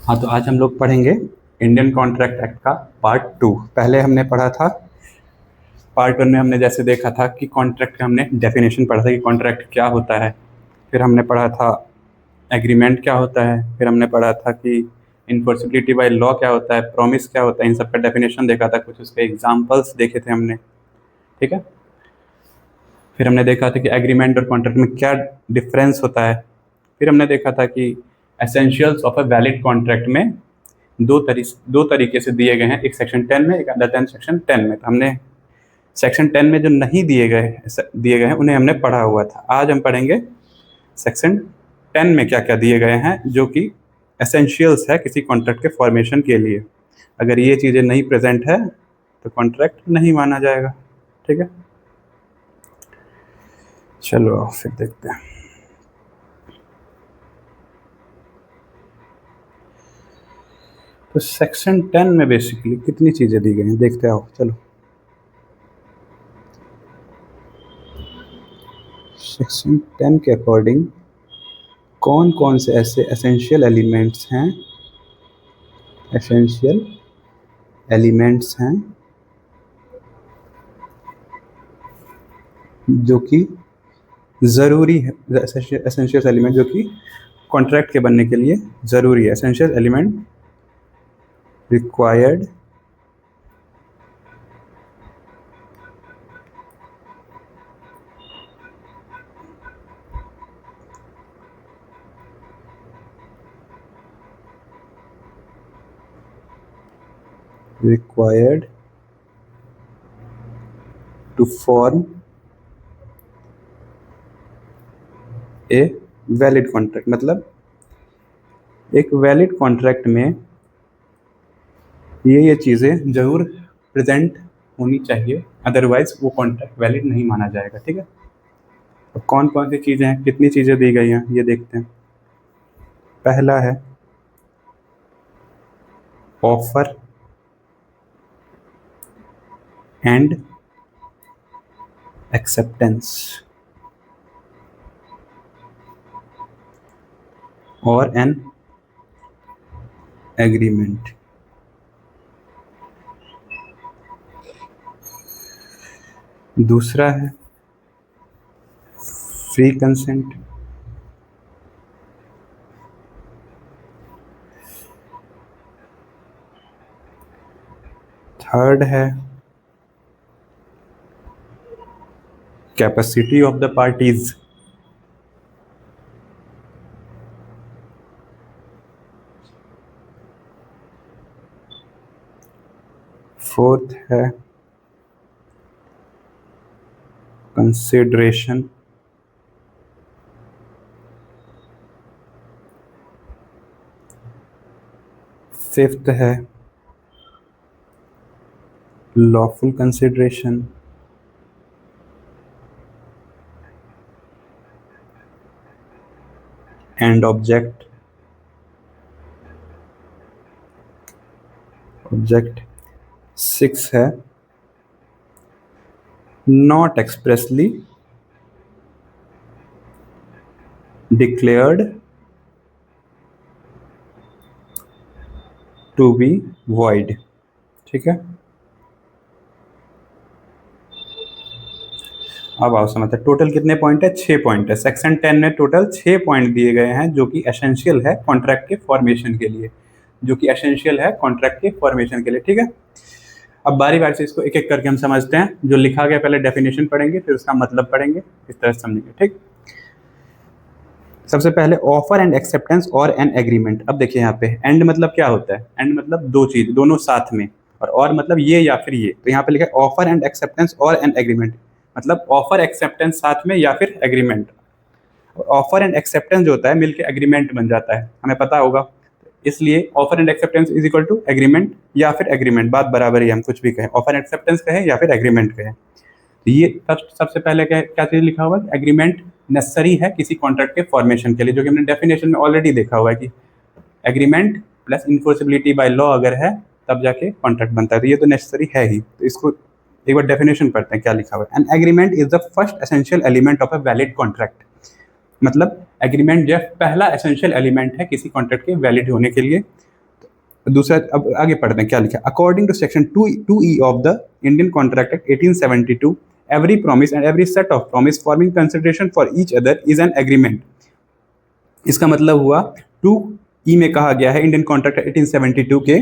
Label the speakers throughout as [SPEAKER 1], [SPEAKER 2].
[SPEAKER 1] हाँ, तो आज हम लोग पढ़ेंगे इंडियन कॉन्ट्रैक्ट एक्ट का पार्ट 2। पहले हमने पढ़ा था पार्ट 1 में, हमने जैसे देखा था कि कॉन्ट्रैक्ट का हमने डेफिनेशन पढ़ा था कि कॉन्ट्रैक्ट क्या होता है। फिर हमने पढ़ा था एग्रीमेंट क्या होता है। फिर हमने पढ़ा था कि इन्फोर्सिबिलिटी बाय लॉ क्या होता है, प्रॉमिस क्या होता है। इन सब का डेफिनेशन देखा था, कुछ उसके एग्जाम्पल्स देखे थे हमने। ठीक है। फिर हमने देखा था कि एग्रीमेंट और कॉन्ट्रैक्ट में क्या डिफरेंस होता है। फिर हमने देखा था कि essentials of a valid contract में दो तरीके से दिए गए हैं, एक सेक्शन 10 में, एक अदर सेक्शन 10 में। तो हमने सेक्शन 10 में जो नहीं दिए गए हैं उन्हें हमने पढ़ा हुआ था। आज हम पढ़ेंगे सेक्शन 10 में क्या क्या दिए गए हैं, जो कि एसेंशियल्स है किसी कॉन्ट्रैक्ट के फॉर्मेशन के लिए। अगर ये चीज़ें नहीं प्रेजेंट है तो कॉन्ट्रैक्ट नहीं माना जाएगा। ठीक है, चलो फिर देखते हैं। तो सेक्शन 10 में बेसिकली कितनी चीज़ें दी गई हैं देखते आओ। चलो, सेक्शन 10 के अकॉर्डिंग कौन कौन से ऐसे एसेंशियल एलिमेंट्स हैं जो कि ज़रूरी है। एसेंशियल एलिमेंट जो कि कॉन्ट्रैक्ट के बनने के लिए ज़रूरी है। Essential element required to form a valid contract. मतलब एक वैलिड कॉन्ट्रैक्ट में ये चीज़ें जरूर प्रेजेंट होनी चाहिए, अदरवाइज वो कॉन्ट्रैक्ट वैलिड नहीं माना जाएगा। ठीक है, तो कौन कौन सी चीज़ें हैं, कितनी चीज़ें दी गई हैं ये देखते हैं। पहला है ऑफर एंड एक्सेप्टेंस और एन एग्रीमेंट। दूसरा है फ्री कंसेंट। थर्ड है capacity of the parties. Fourth है कंसिडरेशन। फिफ्थ है लॉफुल कंसिडरेशन। एंड ऑब्जेक्ट 6 है not expressly declared to be void. ठीक है, अब आओ समझते हैं। टोटल कितने पॉइंट है? 6 पॉइंट है। सेक्शन 10 में टोटल 6 पॉइंट दिए गए हैं जो कि एसेंशियल है कॉन्ट्रैक्ट के फॉर्मेशन के लिए, ठीक है। अब बारी बारी से इसको एक एक करके हम समझते हैं। जो लिखा गया पहले डेफिनेशन पढ़ेंगे, फिर उसका मतलब पढ़ेंगे, इस तरह से समझेंगे। ठीक, सबसे पहले ऑफर एंड एक्सेप्टेंस और एन एग्रीमेंट। अब देखिए यहाँ पे एंड मतलब क्या होता है? एंड मतलब दो चीज, दोनों साथ में, और मतलब ये या फिर ये। तो यहाँ पे लिखा है ऑफर एंड एक्सेप्टेंस और एन एग्रीमेंट, मतलब ऑफर एक्सेप्टेंस साथ में या फिर एग्रीमेंट। ऑफर एंड एक्सेप्टेंस जो होता है मिलके एग्रीमेंट बन जाता है, हमें पता होगा। इसलिए offer and acceptance is equal to agreement या फिर एग्रीमेंट, बात बराबर ही। हम कुछ भी कहें, ऑफर एंड एक्सेप्टेंस कहें या फिर एग्रीमेंट कहें। तो ये सबसे पहले क्या चीज लिखा हुआ है? एग्रीमेंट नेसेसरी है किसी कॉन्ट्रैक्ट के फॉर्मेशन के लिए, जो कि हमने डेफिनेशन में ऑलरेडी देखा हुआ है कि agreement plus enforceability by law अगर है तब जाके कॉन्ट्रैक्ट बनता है। तो ये तो नेसेसरी है ही। तो इसको एक बार डेफिनेशन पढ़ते हैं क्या लिखा हुआ है। An agreement is the first essential element of a valid contract. मतलब एग्रीमेंट जो पहला एसेंशियल एलिमेंट है किसी कॉन्ट्रैक्ट के वैलिड होने के लिए, दूसरा अब आगे पढ़ते हैं क्या लिखा। According to section 2E of the Indian contract act 1872, every promise and every set of promise forming consideration for each other is an agreement. इसका मतलब हुआ 2E में कहा गया है इंडियन कॉन्ट्रैक्ट 1872 के,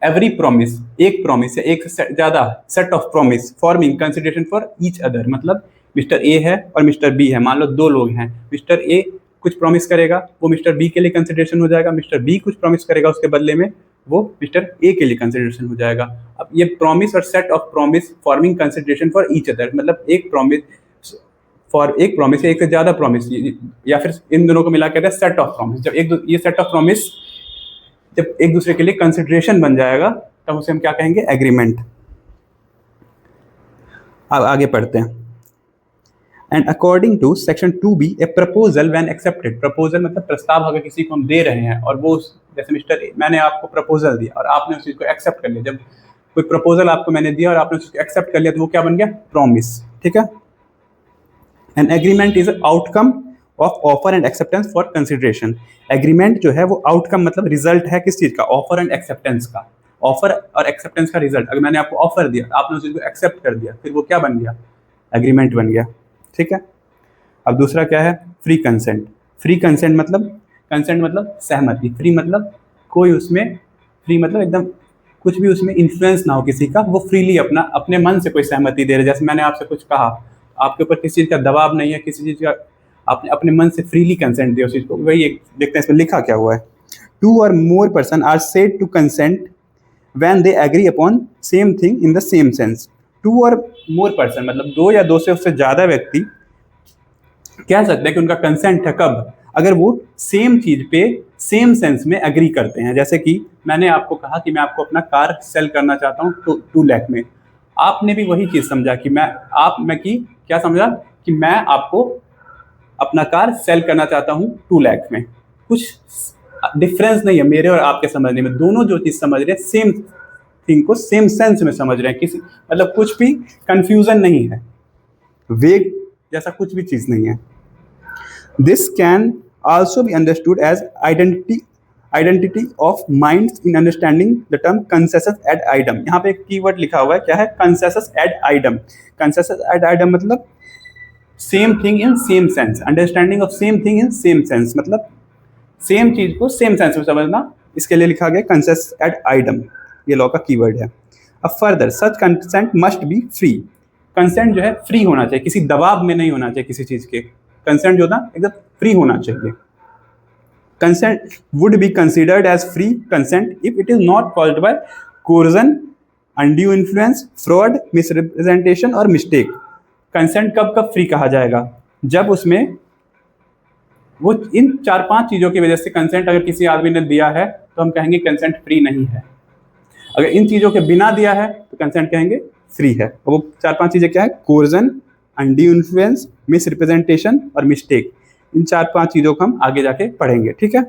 [SPEAKER 1] एवरी प्रॉमिस, एक प्रॉमिस या एक से ज़्यादा set of promise forming consideration for each other, मतलब मिस्टर ए है और मिस्टर बी है, मान लो दो लोग हैं, मिस्टर ए कुछ प्रॉमिस करेगा वो मिस्टर बी के लिए कंसिडरेशन हो जाएगा, मिस्टर बी कुछ प्रॉमिस करेगा उसके बदले में वो मिस्टर ए के लिए कंसिडरेशन हो जाएगा। अब ये प्रॉमिस और set of promise forming consideration for each other, मतलब एक प्रॉमिस फॉर एक प्रॉमिस या एक से ज़्यादा प्रॉमिस, या फिर इन दोनों को मिला कहते हैं सेट ऑफ प्रॉमिस। जब ये सेट ऑफ प्रॉमिस जब एक दूसरे के लिए कंसिडरेशन बन जाएगा तब उसे हम क्या कहेंगे, एग्रीमेंट। अब आगे पढ़ते हैं। And according to section 2B a proposal when accepted, proposal मतलब प्रस्ताव अगर किसी को हम दे रहे हैं और वो जैसे मिस्टर मैंने आपको प्रपोजल दिया और आपने उस चीज़ को एक्सेप्ट कर लिया, जब कोई प्रपोजल आपको मैंने दिया और आपने उसको एक्सेप्ट कर लिया तो वो क्या बन गया, प्रॉमिस, ठीक है। An agreement is outcome of offer and acceptance for consideration. Agreement जो है वो आउटकम मतलब रिजल्ट है किस चीज़ का, ऑफर एंड एक्सेप्टेंस का। ऑफर और एक्सेप्टेंस का रिजल्ट, अगर मैंने आपको ऑफर दिया आपने उस चीज़ को एक्सेप्ट कर दिया फिर वो क्या बन गया, एग्रीमेंट बन गया, ठीक है। अब दूसरा क्या है, फ्री कंसेंट। फ्री कंसेंट मतलब सहमति, फ्री मतलब कोई उसमें, फ्री मतलब एकदम कुछ भी उसमें इन्फ्लुएंस ना हो किसी का, वो फ्रीली अपने मन से कोई सहमति दे रहे। जैसे मैंने आपसे कुछ कहा, आपके ऊपर किसी चीज़ का दबाव नहीं है, किसी चीज़ का आपने अपने मन से फ्रीली कंसेंट दिया उस चीज़ को। वही एक देखते हैं इसमें लिखा क्या हुआ है, 2 or more person are said to consent when they agree upon same thing in the same sense। 2 or more person मतलब 2 या 2 से उससे ज़्यादा व्यक्ति कह सकते हैं कि उनका कंसेंट है कब, अगर वो सेम चीज़ पे सेम सेंस में एग्री करते हैं। जैसे कि मैंने आपको कहा कि मैं आपको अपना कार सेल करना चाहता हूँ 2 लाख में, आपने भी वही चीज़ समझा कि क्या समझा कि मैं आपको अपना कार सेल करना चाहता हूँ 2 लाख में। कुछ डिफरेंस नहीं है मेरे और आपके समझने में, दोनों जो चीज़ समझ रहे हैं सेम थिंग को सेम सेंस में समझ रहे हैं, किसी मतलब कुछ भी कंफ्यूजन नहीं है, वेग जैसा कुछ भी चीज़ नहीं है। This can also be understood as identity of minds in understanding the term consensus ad idem. यहाँ पे एक कीवर्ड लिखा हुआ है, क्या है, consensus ad idem. Consensus ad idem मतलब same thing in same sense, understanding of same thing in same sense, मतलब सेम चीज को सेम सेंस में समझना, इसके लिए लिखा गया कंसेसस एड आइडम, ये लॉ का कीवर्ड है। अब further such consent must be free. Consent जो है फ्री होना चाहिए, किसी दबाव में नहीं होना चाहिए किसी चीज के। कंसेंट जो था एकदम फ्री होना चाहिए। Consent would be considered as free consent if it is not called by coercion, undue influence, fraud, misrepresentation और मिस्टेक। कंसेंट कब कब फ्री कहा जाएगा, जब उसमें वो इन 4-5 चीज़ों की वजह से कंसेंट अगर किसी आदमी ने दिया है तो हम कहेंगे कंसेंट फ्री नहीं है। अगर इन चीज़ों के बिना दिया है तो कंसेंट कहेंगे फ्री है। और वो 4-5 चीज़ें क्या है, कोर्जन, अनड्यू इन्फ्लुएंस, मिसरिप्रेजेंटेशन और मिस्टेक। इन 4-5 चीज़ों को हम आगे जाके पढ़ेंगे, ठीक है।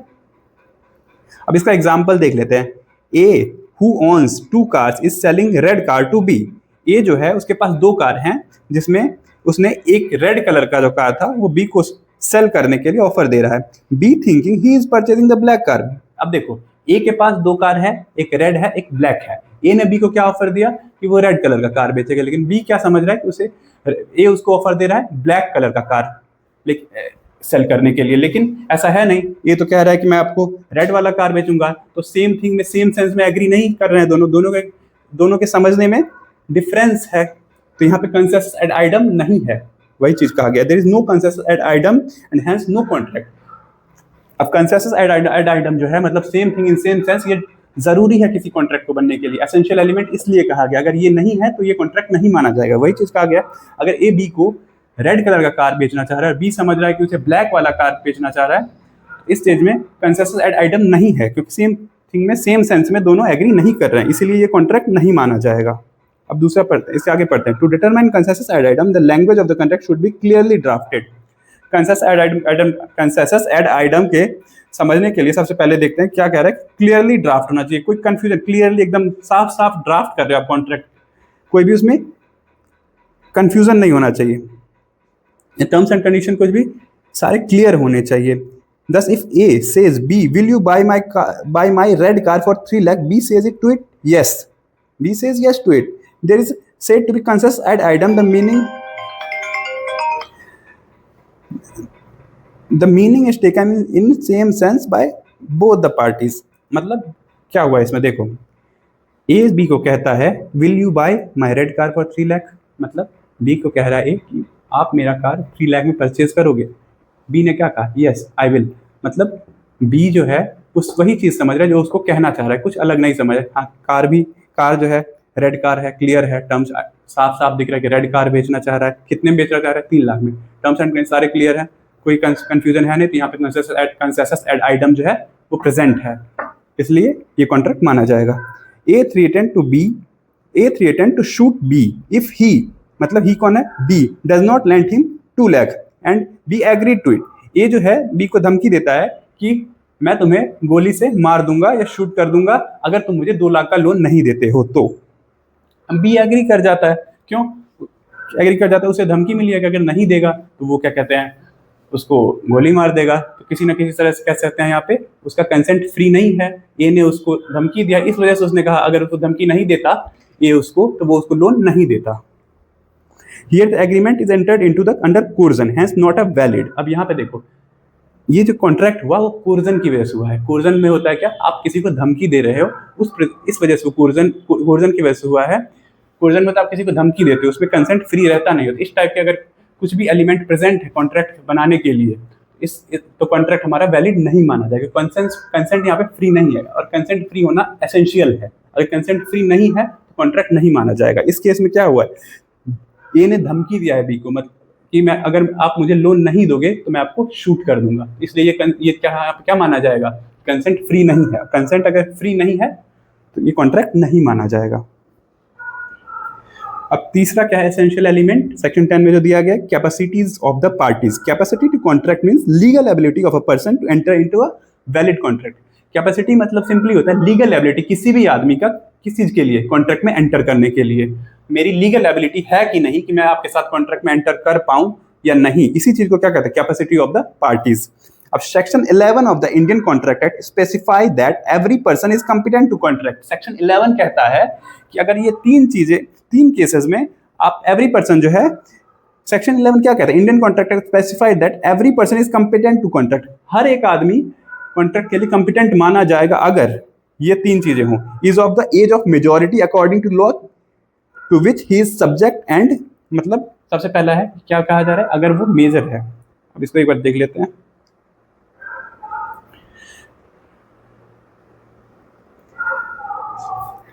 [SPEAKER 1] अब इसका एग्जाम्पल देख लेते हैं। A who owns 2 cars is selling red car to B. A जो है उसके पास 2 कार हैं जिसमें उसने एक रेड कलर का जो कार था वो बी को सेल करने के लिए ऑफर दे रहा है। Be thinking he is purchasing the black car. अब देखो ए के पास 2 कार है, एक रेड है एक ब्लैक है। ए ने बी को क्या ऑफर दिया कि वो रेड कलर का कार बेचेगा, लेकिन बी क्या समझ रहा है कि उसे ए उसको ऑफर दे रहा है ब्लैक कलर का कार सेल करने के लिए, लेकिन ऐसा है नहीं। ये तो कह रहा है कि मैं आपको रेड वाला कार बेचूंगा, तो सेम थिंग में सेम सेंस में एग्री नहीं कर रहे हैं दोनों के समझने में डिफरेंस है। तो यहाँ पे कंसेसस एड आइडम नहीं है, वही चीज कहा गया, there is no consensus ad idem and hence no contract. अब कंसेसस एड आइडम जो है मतलब same thing in same sense, ये जरूरी है किसी कॉन्ट्रैक्ट को बनने के लिए, एसेंशियल एलिमेंट इसलिए कहा गया। अगर ये नहीं है तो ये कॉन्ट्रैक्ट नहीं माना जाएगा, वही चीज कहा गया। अगर ए बी को रेड कलर का कार बेचना चाह रहा है, बी समझ रहा है कि उसे ब्लैक वाला कार बेचना चाह रहा है, इस स्टेज में कंसेसस एड आइडम नहीं है, क्योंकि सेम थिंग में सेम सेंस में दोनों एग्री नहीं कर रहे हैं, इसीलिए ये कॉन्ट्रैक्ट नहीं माना जाएगा। अब दूसरा पढ़ते हैं, इससे आगे पढ़ते हैं। To determine consensus ad idem the language of the contract should be clearly drafted. Consensus ad idem के समझने के लिए सबसे पहले देखते हैं क्या कह रहा है, क्लियरली ड्राफ्ट होना चाहिए, कोई कंफ्यूजन, क्लियरली एकदम साफ साफ ड्राफ्ट कर रहे हो आप कॉन्ट्रैक्ट, कोई भी उसमें कंफ्यूजन नहीं होना चाहिए। टर्म्स एंड कंडीशन कुछ भी सारे क्लियर होने चाहिए। Thus, if A says B, will you buy my red car for 3 lakh? B says it to it, yes. B says yes to it. There is said to be consensus ad item. The meaning is taken in same sense by both the parties. मतलब क्या हुआ इसमें देखो, A B को कहता है will you bye my red car for 3 lakh, मतलब B को कह रहा है कि आप मेरा कार 3 लाख में परचेज करोगे। बी ने क्या कहा, यस आई विल। मतलब बी जो है उस वही चीज़ समझ रहा है जो उसको कहना चाह रहा है, कुछ अलग नहीं समझ रहा है। हाँ, कार जो है रेड कार है, क्लियर है, टर्म्स साफ साफ दिख रहा है कि रेड कार बेचना चाह रहा है। कितने में बेचना चाह रहा है, 3 लाख में। टर्म्स एंड सारे क्लियर है, कोई कंफ्यूजन है नहीं। तो यहाँ पे कंसेशस एड आइटम जो है वो प्रेजेंट है, इसलिए ये कॉन्ट्रैक्ट माना जाएगा। A threatened to shoot B if he, मतलब ही कौन है, B does not lend him 2 lakh and B agreed to it। A जो है B को धमकी देता है कि मैं तुम्हें गोली से मार दूंगा या शूट कर दूंगा अगर तुम मुझे 2 लाख का लोन नहीं देते हो। तो B एग्री कर जाता है। क्यों एग्री कर जाता है, उसे धमकी मिली है कि अगर नहीं देगा तो वो क्या कहते हैं, उसको गोली मार देगा। तो किसी ना किसी तरह से कह सकते हैं यहाँ पे उसका कंसेंट फ्री नहीं है। ए ने उसको धमकी दिया, इस वजह से उसने कहा अगर उसको धमकी नहीं देता ए उसको, तो वो उसको लोन नहीं देता। Here the agreement is entered into the under coercion, hence not a valid। अब यहाँ पे देखो, ये जो कॉन्ट्रैक्ट हुआ वो कोर्जन की वजह से हुआ है। कोर्जन में होता है क्या, आप किसी को धमकी दे रहे हो, इस वजह से कोर्जन की वजह से हुआ है। कोर्जन में तो आप किसी को धमकी देते हो, उसमें कंसेंट फ्री रहता नहीं होता। इस टाइप के अगर कुछ भी एलिमेंट प्रेजेंट है कॉन्ट्रैक्ट बनाने के लिए, तो कॉन्ट्रैक्ट हमारा वैलिड नहीं माना जाएगा। कंसेंट यहाँ पे फ्री नहीं है, और कंसेंट फ्री होना एसेंशियल है। अगर कंसेंट फ्री नहीं है तो कॉन्ट्रैक्ट नहीं माना जाएगा। इस केस में क्या हुआ है, ए ने धमकी दिया है बी को, मतलब कि मैं अगर आप मुझे लोन नहीं दोगे तो मैं आपको शूट कर दूंगा, इसलिए ये क्या माना जाएगा, कंसेंट फ्री नहीं है। कंसेंट अगर फ्री नहीं है तो ये कॉन्ट्रैक्ट नहीं माना जाएगा। अब तीसरा क्या है एसेंशियल एलिमेंट, सेक्शन 10 में जो दिया गया, capacities of the parties. Capacity to contract means legal ability of a person to enter into a valid contract. Capacity मतलब सिंपली होता है लीगल एबिलिटी किसी भी आदमी का किस चीज के लिए, कॉन्ट्रैक्ट में एंटर करने के लिए। मेरी लीगल एबिलिटी है कि नहीं कि मैं आपके साथ कॉन्ट्रैक्ट में एंटर कर पाऊं या नहीं, इसी चीज को क्या कहते हैं, कैपेसिटी ऑफ द पार्टीज। अब section 11 of the Indian contract act specify that every person is competent to contract. Section 11 कहता है कि अगर ये तीन केसेस में आप एवरी पर्सन जो है, सेक्शन 11 क्या कहता है, Indian contract act specify that every person is competent to contract. हर एक आदमी कॉन्ट्रैक्ट के लिए कॉम्पिटेंट माना जाएगा अगर ये 3 चीजें हों। Is of the age of majority according to law to which he is subject and, मतलब सबसे पहला है क्या कहा जा रहा है, अगर वो मेजर है। अब इसको एक बार देख लेते हैं।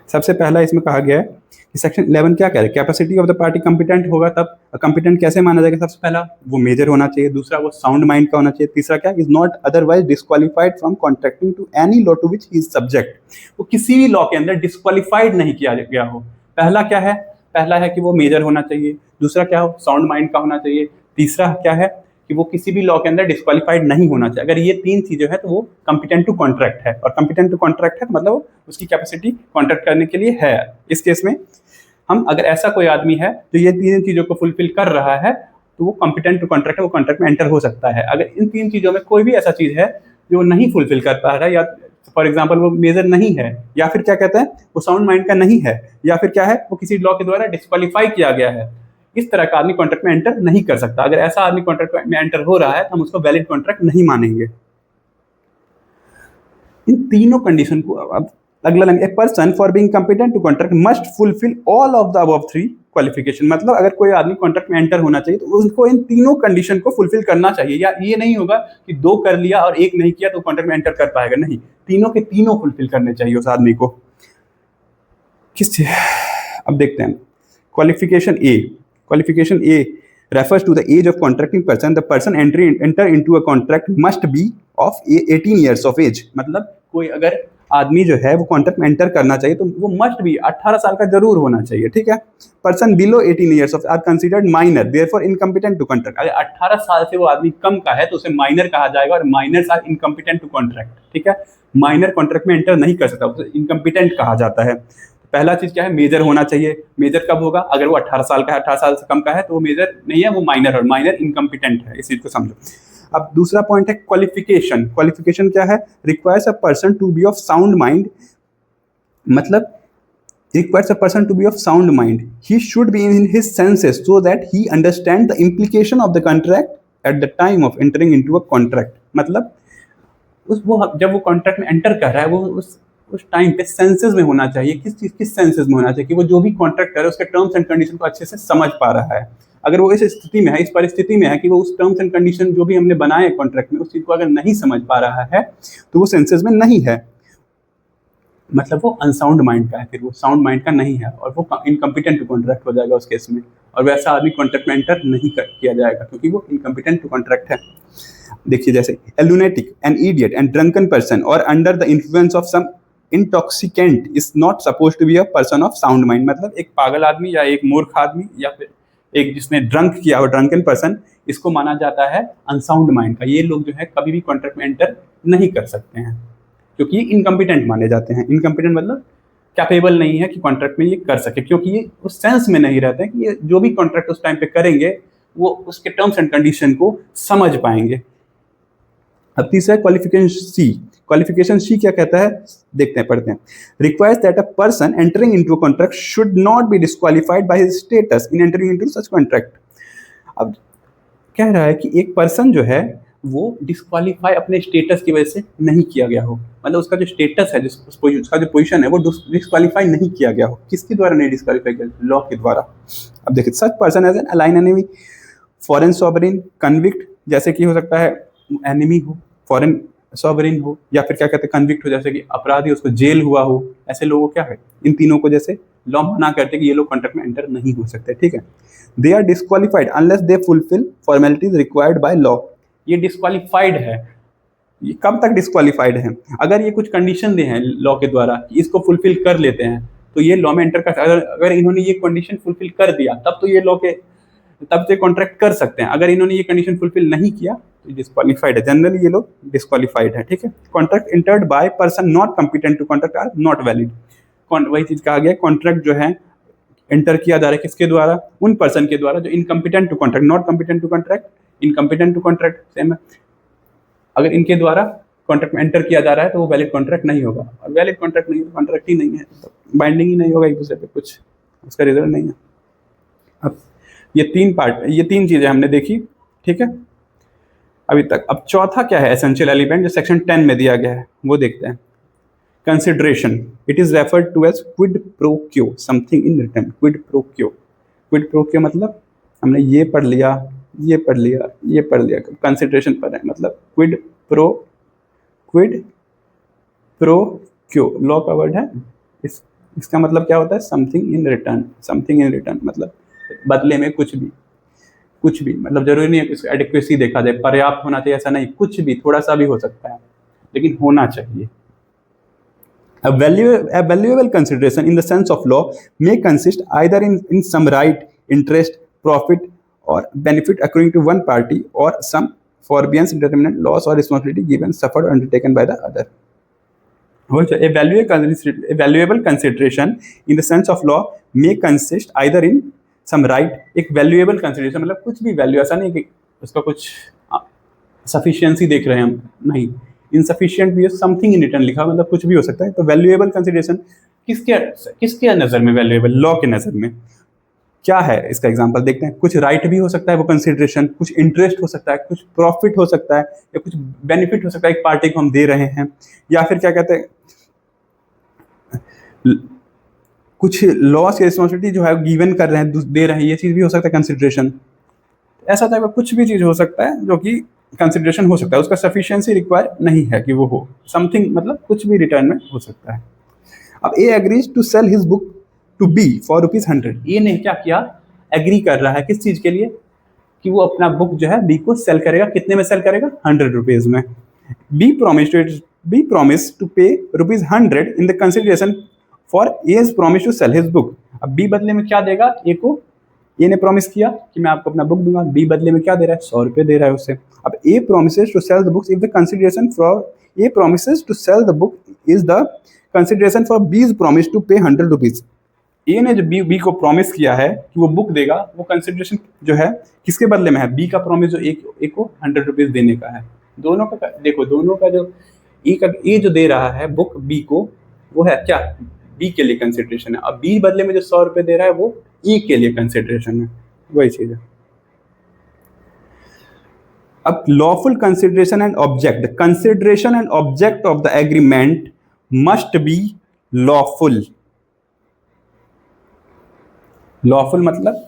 [SPEAKER 1] सबसे पहला इसमें कहा गया है कि सेक्शन 11 क्या कह रहा है, capacity of the party competent होगा तब। कॉम्पिटेंट कैसे माना जाएगा, सबसे पहला वो मेजर होना चाहिए, दूसरा वो साउंड माइंड का होना चाहिए, तीसरा क्या, is not otherwise disqualified from contracting to any law to which he is subject. वो किसी भी लॉ के अंदर डिस्क्वालिफाइड नहीं किया गया हो। पहला क्या है, पहला है कि वो मेजर होना चाहिए, दूसरा क्या हो, साउंड माइंड का होना चाहिए, तीसरा क्या है कि वो किसी भी लॉ के अंदर डिस्क्वालिफाइड नहीं होना चाहिए। अगर ये 3 चीजें हैं तो वो कॉम्पिटेंट टू कॉन्ट्रैक्ट है, और कॉम्पिटेंट टू कॉन्ट्रैक्ट है मतलब उसकी कैपेसिटी कॉन्ट्रैक्ट करने के लिए है। इस केस में हम अगर ऐसा कोई आदमी है जो ये 3 चीजों को फुलफिल कर रहा है तो वो कॉम्पिटेंट टू कॉन्ट्रैक्ट है, वो कॉन्ट्रैक्ट में एंटर हो सकता है। अगर इन 3 चीजों में कोई भी ऐसा चीज है जो नहीं फुलफिल कर पा रहा है, या फॉर एग्जाम्पल वो मेजर नहीं है, या फिर क्या कहते हैं वो साउंड माइंड का नहीं है, या फिर क्या है वो किसी लॉ के द्वारा डिस्क्वालीफाई किया गया है, इस तरह का आदमी कॉन्ट्रैक्ट में एंटर नहीं कर सकता। अगर ऐसा आदमी कॉन्ट्रैक्ट में एंटर हो रहा है तो हम उसको वैलिड कॉन्ट्रैक्ट नहीं मानेंगे। इन तीनों कंडीशन को अब अगला, a person for being competent to contract must fulfil all of the above 3 qualification. मतलब अगर कोई आदमी कॉन्ट्रैक्ट में एंटर होना चाहिए तो उसको इन तीनों कंडीशन को फुलफिल करना चाहिए। या ये नहीं होगा कि 2 कर लिया और 1 नहीं किया तो कॉन्ट्रैक्ट में एंटर कर पाएगा, नहीं, तीनों के तीनों फुलफिल करने चाहिए उस आदमी को। किस, अब देखते हैं qualification A refers to the age of contracting person. The person enter into a contract must be of 18 years of age। मतलब कोई अगर आदमी जो है वो कॉन्ट्रैक्ट में एंटर करना चाहिए तो वो मस्ट भी 18 साल का जरूर होना चाहिए, ठीक है। Person below 18 years of are considered minor, therefore incompetent to contract. अगर 18 साल से वो आदमी कम का है तो उसे माइनर कहा जाएगा, और minors are incompetent to contract, ठीक है। माइनर कॉन्ट्रैक्ट में एंटर नहीं कर सकता, उसे इनकम्पिटेंट कहा जाता है। पहला चीज क्या है, मेजर होना चाहिए। मेजर कब होगा, अगर वो 18 साल का है, 18 साल से कम का है तो वो मेजर नहीं है, वो माइनर, और माइनर इनकम्पिटेंट है, इस चीज को समझो। अब दूसरा पॉइंट है क्वालिफिकेशन। क्वालिफिकेशन क्या है? Requires a person to be of sound mind, मतलब requires a person to be of sound mind. He should be in his senses so that he understand the implication of the contract at the time of entering into a contract. मतलब वो जब वो contract में enter कर रहा है वो उस टाइम पे सेंसेस में होना चाहिए। किस सेंसेस में होना चाहिए कि वो जो भी कॉन्ट्रैक्ट कर रहा है उसके टर्म्स एंड कंडीशन को अच्छे से समझ पा रहा है। अगर वो इस स्थिति में है, इस परिस्थिति में है कि वो उस टर्म्स एंड कंडीशन जो भी हमने बनाए कॉन्ट्रैक्ट में उस चीज़ को अगर नहीं समझ पा रहा है तो वो सेंसेस में नहीं है, मतलब वो अनसाउंड माइंड का है, फिर वो साउंड माइंड का नहीं है और वो इनकम्पिटेंट टू कॉन्ट्रैक्ट हो जाएगा उस केस में। और वैसा आदमी कॉन्ट्रैक्ट में एंटर नहीं किया जाएगा क्योंकि वो इनकम्पिटेंट टू कॉन्ट्रैक्ट है। देखिए जैसे a lunatic, an idiot and drunken person or under the influence of some intoxicant is not suppose to be a person of sound mind. मतलब एक पागल आदमी या एक मूर्ख आदमी या फिर एक जिसने ड्रंक किया हो, ड्रंकन पर्सन, इसको माना जाता है अनसाउंड माइंड का। ये लोग जो है कभी भी कॉन्ट्रैक्ट में एंटर नहीं कर सकते हैं क्योंकि ये इनकम्पिटेंट माने जाते हैं। इनकम्पिटेंट मतलब कैपेबल नहीं है कि कॉन्ट्रैक्ट में ये कर सके, क्योंकि ये उस सेंस में नहीं रहते हैं कि ये जो भी कॉन्ट्रैक्ट उस टाइम पे करेंगे वो उसके टर्म्स एंड कंडीशन को समझ पाएंगे। अब तीसरा क्वालिफिकेशन सी। क्वालिफिकेशन सी क्या कहता है, देखते हैं, पढ़ते हैं। Requires that a person entering into a contract should not be disqualified by his status in entering into such contract. अब कह रहा है कि एक पर्सन जो है वो डिस्क्वालीफाई अपने स्टेटस की वजह से नहीं किया गया हो, मतलब उसका जो स्टेटस है, उसका जो पोजीशन है वो डिस्क्वालीफाई नहीं किया गया हो। किसके द्वारा नहीं डिस्क्वालीफाई किया? लॉ के द्वारा। अब देखिए, such person as an alien enemy, foreign sovereign, convict, जैसे कि हो सकता है एनिमी हो, फॉरेन सॉवरेन हो, या फिर क्या कहते हैं कन्विक्ट हो, जैसे कि अपराधी, उसको जेल हुआ हो, ऐसे लोगों क्या है, इन तीनों को जैसे लॉ मना करते कि ये लोग कॉन्ट्रैक्ट में एंटर नहीं हो सकते, ठीक है। They are disqualified unless they fulfil formalities required by law. ये डिस्क्वालीफाइड है। ये कब तक डिस्क्वालीफाइड है? अगर ये कुछ कंडीशन दे हैं लॉ के द्वारा कि इसको फुलफिल कर लेते हैं तो ये लॉ में एंटर कर, अगर इन्होंने ये कंडीशन फुलफिल कर दिया तब तो ये लॉ के तब से कॉन्ट्रैक्ट कर सकते हैं। अगर इन्होंने ये कंडीशन फुलफिल नहीं किया तो डिस्क्वालीफाइड है। जनरली ये लोग डिस्क्वालीफाइड है, ठीक है। Contract entered by person not competent to contract are not valid. वही चीज कहा गया, कॉन्ट्रैक्ट जो है एंटर किया जा रहा है किसके द्वारा? उन पर्सन के द्वारा जो incompetent to contract, not competent to contract, incompetent to contract, same है। अगर इनके द्वारा कॉन्ट्रैक्ट में एंटर किया जा रहा है तो वो वैलिड कॉन्ट्रैक्ट नहीं होगा, और वैलिड कॉन्ट्रैक्ट नहीं, कॉन्ट्रैक्ट ही नहीं है, बाइंडिंग ही नहीं होगा एक दूसरे पे, कुछ उसका रिजल्ट नहीं है। अब ये तीन चीजें हमने देखी, ठीक है, अभी तक। अब चौथा क्या है एसेंशियल एलिमेंट जो सेक्शन 10 में दिया गया है, वो देखते हैं। Consideration, it is referred to as quid pro quo, something in return. Quid pro quo, quid pro quo मतलब हमने ये पढ़ लिया, ये पढ़ लिया, ये पढ़ लिया, कंसिडरेशन पर है, मतलब क्विड प्रो क्यो लॉ का वर्ड है। इसका मतलब क्या होता है? Something in return. Something in return मतलब बदले में कुछ भी, मतलब जरूरी नहीं है कि इसको एडिक्वेसी देखा जाए, पर्याप्त होना चाहिए ऐसा नहीं, कुछ भी, थोड़ा सा भी हो सकता है लेकिन होना चाहिए। A valuable consideration in the sense of law may consist either in some right, interest, profit, or benefit accruing to one party, or some forbearance, determinant loss or responsibility given, suffered or undertaken by the other. A valuable consideration in the sense of law may consist either in some right. एक valuable consideration मतलब कुछ भी value, ऐसा नहीं कि उसका कुछ sufficiency देख रहे हैं हम, नहीं, इनसफिशियंट भी है, समथिंग इन रिटर्न लिखा मतलब कुछ भी हो सकता है। तो वैल्यूएबल कंसिडरेशन किसके नज़र में वैल्यूएबल? लॉ के नज़र में। क्या है इसका एग्जांपल देखते हैं। कुछ राइट भी हो सकता है वो कंसिडरेशन, कुछ इंटरेस्ट हो सकता है, कुछ प्रॉफिट हो सकता है, या कुछ बेनिफिट हो सकता है एक पार्टी को हम दे रहे हैं, या फिर क्या कहते हैं कुछ लॉस या रिस्पॉन्सिबिलिटी जो है गिवन कर रहे हैं, दे रहे हैं, ये चीज़ भी हो सकता है कंसिडरेशन। ऐसा टाइप का कुछ भी चीज़ हो सकता है जो कि कंसिडरेशन हो सकता है, उसका सफिशिएंसी रिक्वायर नहीं है कि वो हो, समथिंग मतलब कुछ भी रिटर्न में हो सकता है। अब A agrees to sell his book to B for ₹100। A ने क्या किया? एग्री कर रहा है किस चीज़ के लिए? कि वो अपना बुक जो है बी को सेल करेगा। कितने में सेल करेगा? ₹100 में। B promise to pay ₹100 in the consideration for as promise to sell his book. अब बी बदले में क्या देगा? ए को ए ने प्रॉमिस किया कि मैं आपको अपना बुक दूंगा, बी बदले में क्या दे रहा है? ₹100 दे रहा है उसे। अब A promises to sell the books if the consideration for A promises to sell the book is the consideration for B's promise to pay ₹100। A ने जो बी को प्रॉमिस किया है कि वो बुक देगा, वो कंसिडरेशन जो है किसके बदले में है? बी का प्रॉमिस जो ए को 100 रुपीज़ देने का है। दोनों का देखो, दोनों का जो ए जो दे रहा है बुक बी को, वो है क्या? बी के लिए कंसिडरेशन है। अब बी बदले में जो 100 रुपये दे रहा है वो ए के लिए कंसिडरेशन है, वही चीज़ है। अब lawful consideration and object, the consideration and object of the agreement must be lawful. Lawful मतलब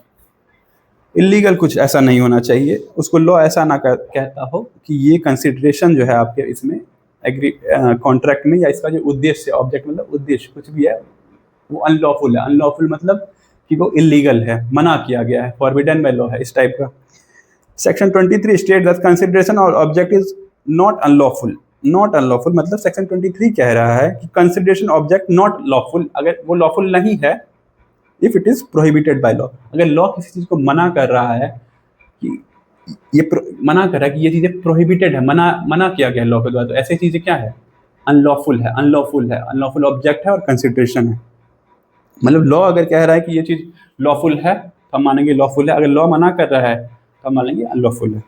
[SPEAKER 1] इलीगल कुछ ऐसा नहीं होना चाहिए, उसको लॉ ऐसा ना कहता हो कि ये कंसिडरेशन जो है आपके इसमें कॉन्ट्रैक्ट में, या इसका जो उद्देश्य, ऑब्जेक्ट मतलब उद्देश्य कुछ भी है, वो अनलॉफुल है। अनलॉफुल मतलब कि वो इलीगल है, मना किया गया है, फॉरबिडन बाय लॉ है, इस टाइप का। सेक्शन 23 स्टेट दैट कंसिडरेशन और object is not unlawful. Not unlawful मतलब सेक्शन 23 कह रहा है कि कंसिडरेशन ऑब्जेक्ट नॉट लॉफुल, अगर वो लॉफुल नहीं है, if it is prohibited by law. अगर लॉ किसी चीज को मना कर रहा है कि ये मना कर रहा है कि ये चीजें प्रोहिबिटेड है, मना किया गया लॉ के द्वारा, तो ऐसी चीजें क्या है? अनलॉफुल है। अनलॉफुल है, अनलॉफुल ऑब्जेक्ट है और कंसिडरेशन है। मतलब लॉ अगर कह रहा है कि ये चीज लॉफुल है तो हम मानेंगे लॉफुल है, अगर लॉ मना कर रहा है तो हम मानेंगे अनलॉफुल है।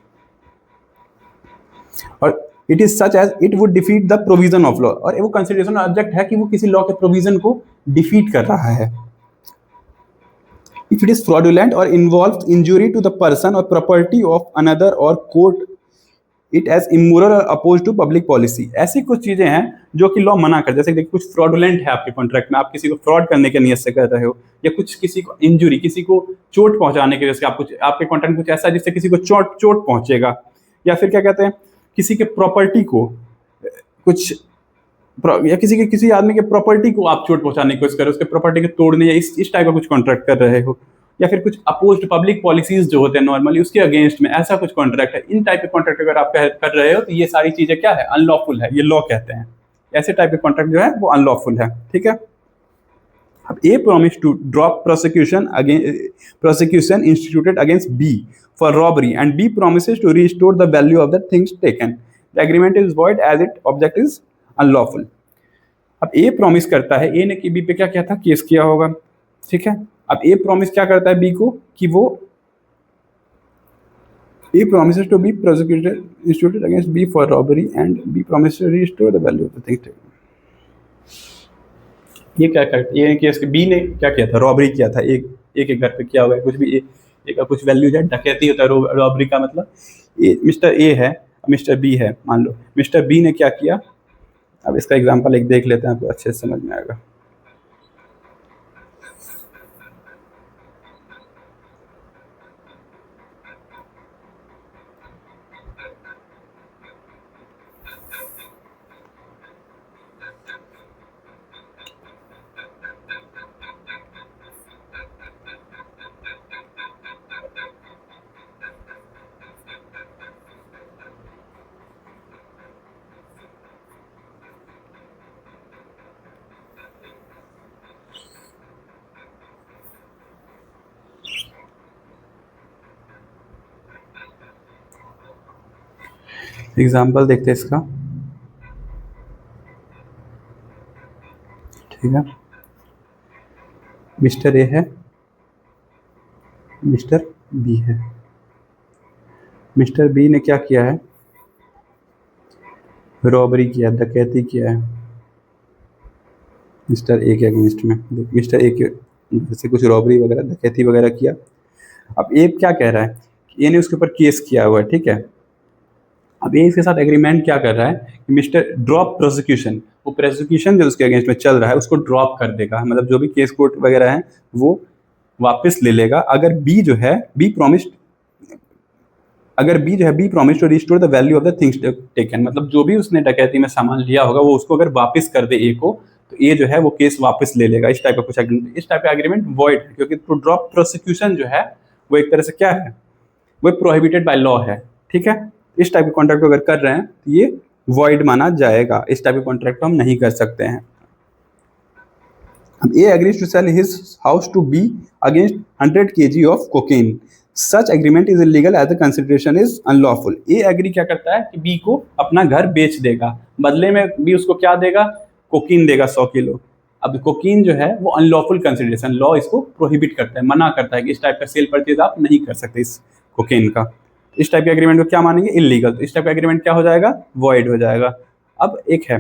[SPEAKER 1] और it is such as it would defeat the provision of law, और वो कंसिडरेशन ऑब्जेक्ट है कि वो किसी लॉ के प्रोविजन को डिफीट कर रहा है। If it is fraudulent or involves injury to the person or property of another or quote it as immoral or opposed to public policy, ऐसी कुछ चीजें हैं जो कि लॉ मना कर, जैसे कि कुछ फ्रॉडुलेंट है आपके कॉन्ट्रैक्ट में, आप किसी को फ्रॉड करने के नियत से कर रहे हो, या कुछ किसी को इंजुरी, किसी को चोट पहुंचाने की वजह से आप कुछ, आपके कॉन्ट्रैक्ट में कुछ ऐसा जिससे किसी को चोट पहुंचेगा, या फिर क्या कहते हैं, किसी के प्रॉपर्टी को कुछ, या किसी आदमी के प्रॉपर्टी को आप चोट पहुंचाने की कोशिश कर रहे हो, उसके प्रॉपर्टी के तोड़ने, या इस टाइप का कुछ कॉन्ट्रैक्ट कर रहे हो, या फिर कुछ अपोज्ड पब्लिक पॉलिसीज जो होते हैं नॉर्मली उसके अगेंस्ट में, ऐसा कुछ कॉन्ट्रैक्ट है। इन टाइप के कॉन्ट्रैक्ट अगर आप कर रहे हो तो ये सारी चीजें क्या है? अनलॉफुल है, ये लॉ कहते हैं। ऐसे टाइप के कॉन्ट्रैक्ट जो है वो अनलॉफुल है, ठीक है। अब a promise to drop prosecution instituted against B for robbery and B promises to restore the value of the things taken, the agreement is void as it object is unlawful. अब a promise करता है, ए ने B पे क्या किया था? Case किया होगा, ठीक है। अब ए प्रॉमिस क्या करता है बी को कि वो A promises to be prosecuted instituted against B for robbery and B promises to restore the value of the things taken. ये क्या करता, ये केस के बी ने क्या किया था? रॉबरी किया था, एक घर पे किया हुआ है कुछ भी, एक का कुछ वैल्यू है, डकैती होता है, रॉबरी का मतलब। मिस्टर ए है, मिस्टर बी है, मान लो मिस्टर बी ने क्या किया। अब इसका एग्जांपल एक देख लेते हैं, आपको अच्छे से समझ में आएगा। एग्जाम्पल देखते हैं इसका, ठीक है। मिस्टर ए है, मिस्टर बी है। मिस्टर बी ने क्या किया है? रॉबरी किया, डकैती किया है मिस्टर ए के अगेंस्ट में। मिस्टर ए के घर से कुछ रॉबरी वगैरह, डकैती वगैरह किया। अब ए क्या कह रहा है कि ए ने उसके ऊपर केस किया हुआ है, ठीक है। अब ये इसके साथ एग्रीमेंट क्या कर रहा है कि मिस्टर ड्रॉप प्रोसिक्यूशन, वो प्रोसिक्यूशन जो उसके अगेंस्ट में चल रहा है उसको ड्रॉप कर देगा, मतलब जो भी केस कोर्ट वगैरह है वो वापस ले लेगा, अगर बी जो है B promise to restore the value of the things taken, मतलब जो भी उसने डकैती में सामान लिया होगा वो उसको अगर वापस कर दे ए को, तो ए जो है वो केस वापस ले लेगा। इस टाइप का कुछ एग्रीमेंट, इस टाइप का एग्रीमेंट वॉइड है, क्योंकि टू ड्रॉप प्रोसिक्यूशन जो है वो एक तरह से क्या है? वो प्रोहिबिटेड बाय लॉ है, ठीक है। इस टाइप के कॉन्ट्रैक्ट अगर कर रहे हैं तो ये वॉइड माना जाएगा, इस टाइप के कॉन्ट्रैक्ट हम नहीं कर सकते हैं। अब A agrees to sell his house to B against 100 kg of cocaine, such agreement is illegal as the consideration is unlawful. A agree क्या करता है कि बी को अपना घर बेच देगा, बदले में बी उसको क्या देगा? कोकीन देगा 100 किलो। अब कोकीन जो है वो अनलॉफुल कंसिडरेशन, लॉ इसको प्रोहिबिट करता है, मना करता है कि इस टाइप का सेल परचेज आप नहीं कर सकते इस कोकेन का। इस टाइप के एग्रीमेंट को क्या मानेंगे? इलीगल। तो इस टाइप का एग्रीमेंट क्या हो जाएगा? वॉइड हो जाएगा। अब एक है,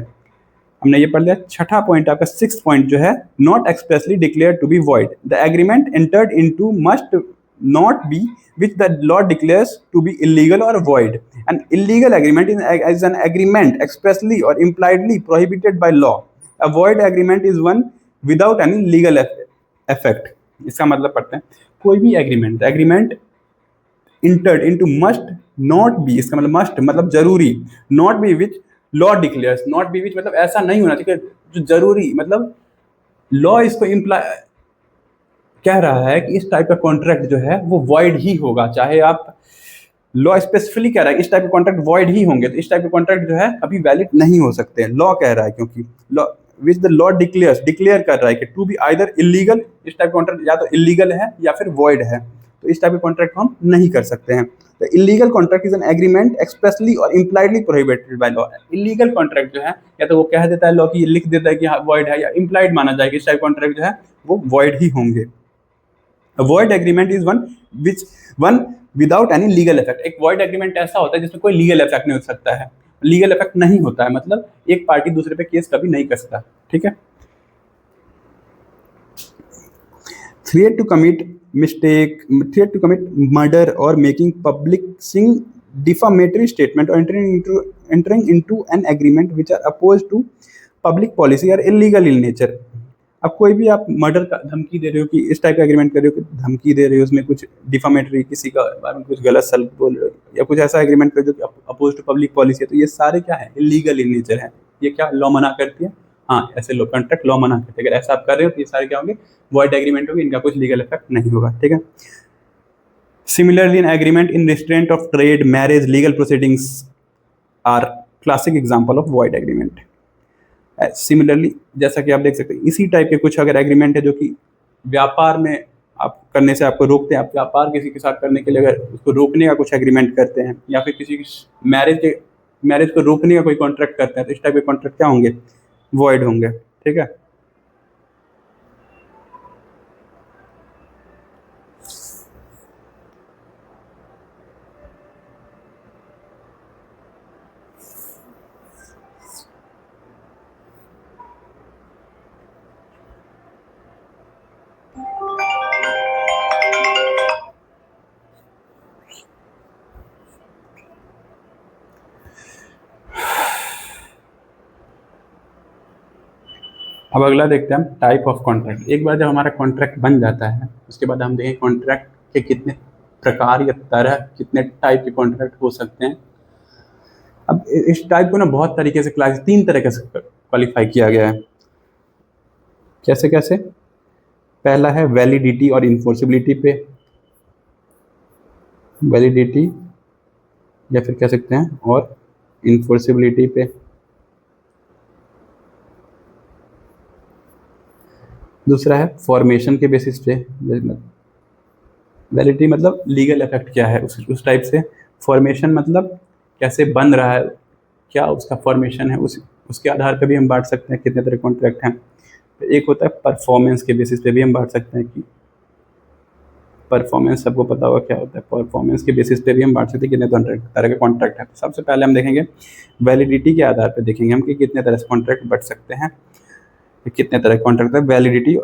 [SPEAKER 1] हमने ये पढ़ लिया। छठा पॉइंट आपका 6th पॉइंट जो है, not expressly declare to be void, the agreement entered into must not be which the law declares to be illegal or void. An illegal agreement is an agreement expressly or impliedly prohibited by law. A void agreement is one without any legal effect. इसका मतलब पढ़ते हैं, कोई भी agreement entered into must not be, इसका मतलब must मतलब जरूरी, not be which law declares, not be which मतलब ऐसा नहीं होना चाहिए जो जरूरी, मतलब लॉ इसको इम्प्लाई कह रहा है कि इस टाइप का कॉन्ट्रैक्ट जो है वो वॉइड ही होगा, चाहे आप, लॉ स्पेसिफिकली कह रहा है इस टाइप के कॉन्ट्रैक्ट वॉइड ही होंगे, तो इस टाइप के कॉन्ट्रैक्ट जो है कभी वैलिड नहीं हो सकते हैं, लॉ कह रहा है, क्योंकि law which the law declare कर रहा है कि टू बी आइदर इलीगल, इस टाइप कॉन्ट्रैक्ट या तो इलीगल है या फिर वॉइड है, तो इस टाइप के कॉन्ट्रैक्ट को हम नहीं कर सकते हैं। तो illegal contract is an agreement expressly or impliedly prohibited by law. Illegal contract जो है या तो वो कह देता है लॉ की, लिख देता है कि हाँ वॉइड है, या इम्प्लाइड माना जाए कि इस टाइप कॉन्ट्रैक्ट जो है वो वॉइड ही होंगे। A void agreement is one without any legal effect. एक void agreement ऐसा होता है जिसमें कोई legal effect नहीं हो सकता है, legal effect नहीं होता है, मतलब एक पार्टी दूसरे पे केस कभी नहीं कर सकता, ठीक है। Threat to commit mistake, threat to commit murder or making publishing defamatory statement or entering into an agreement which are opposed to public policy are illegal in nature. अब कोई भी आप मर्डर का धमकी दे रहे हो कि इस टाइप का एग्रीमेंट कर रहे हो कि धमकी दे रहे हो, उसमें कुछ डिफामेटरी, किसी का बारे में कुछ गलत सल्ट बोल रहे हो या कुछ ऐसा एग्रीमेंट कर रहे हो कि अपोज टू पब्लिक पॉलिसी है, तो ये सारे क्या है? इलीगल इन नेचर है। ये क्या लॉ मना करती है? हाँ, ऐसे लो कॉन्ट्रैक्ट लॉ मना करते हैं। अगर ऐसा आप कर रहे हो तो ये सारे क्या होंगे? वॉइड एग्रीमेंट होंगे, इनका कुछ लीगल इफेक्ट नहीं होगा, ठीक है। Similarly in agreement in restraint of trade, marriage, legal proceedings are classic example of void agreement. Similarly जैसा कि आप देख सकते हैं, इसी टाइप के कुछ अगर एग्रीमेंट है जो कि व्यापार में आप करने से आपको रोकते हैं, आप व्यापार किसी के साथ करने के लिए अगर उसको रोकने का कुछ एग्रीमेंट करते हैं, या फिर किसी की मैरिज को रोकने का कोई कॉन्ट्रैक्ट करते हैं, तो इस टाइप के कॉन्ट्रैक्ट क्या होंगे? वॉइड होंगे, ठीक है। अब अगला देखते हैं हम टाइप ऑफ कॉन्ट्रैक्ट। एक बार जब हमारा कॉन्ट्रैक्ट बन जाता है उसके बाद हम देखें कॉन्ट्रैक्ट के कितने प्रकार या तरह, कितने टाइप के कॉन्ट्रैक्ट हो सकते हैं। अब इस टाइप को ना बहुत तरीके से तीन तरह से क्वालिफाई किया गया है। कैसे कैसे? पहला है वैलिडिटी और इन्फोर्सिबिलिटी पे, वैलिडिटी या फिर कह सकते हैं और इन्फोर्सिबिलिटी पे। दूसरा है फॉर्मेशन के बेसिस पे, वैलिडिटी मतलब लीगल इफेक्ट क्या है उस टाइप से, फॉर्मेशन मतलब कैसे बन रहा है, क्या उसका फॉर्मेशन है, उसके आधार पर भी हम बांट सकते हैं कितने तरह कॉन्ट्रैक्ट हैं। एक होता है परफॉर्मेंस के बेसिस पे भी हम बांट सकते हैं कि परफॉर्मेंस, सबको पता होगा क्या होता है, परफॉर्मेंस के बेसिस पे भी हम बांट सकते हैं कितने तरह के कॉन्ट्रैक्ट है। तो सबसे पहले हम देखेंगे वैलिडिटी के आधार पर देखेंगे हम कि कितने तरह से कॉन्ट्रैक्ट बढ़ सकते हैं, कितने तरह के कॉन्ट्रैक्ट है वैलिडिटी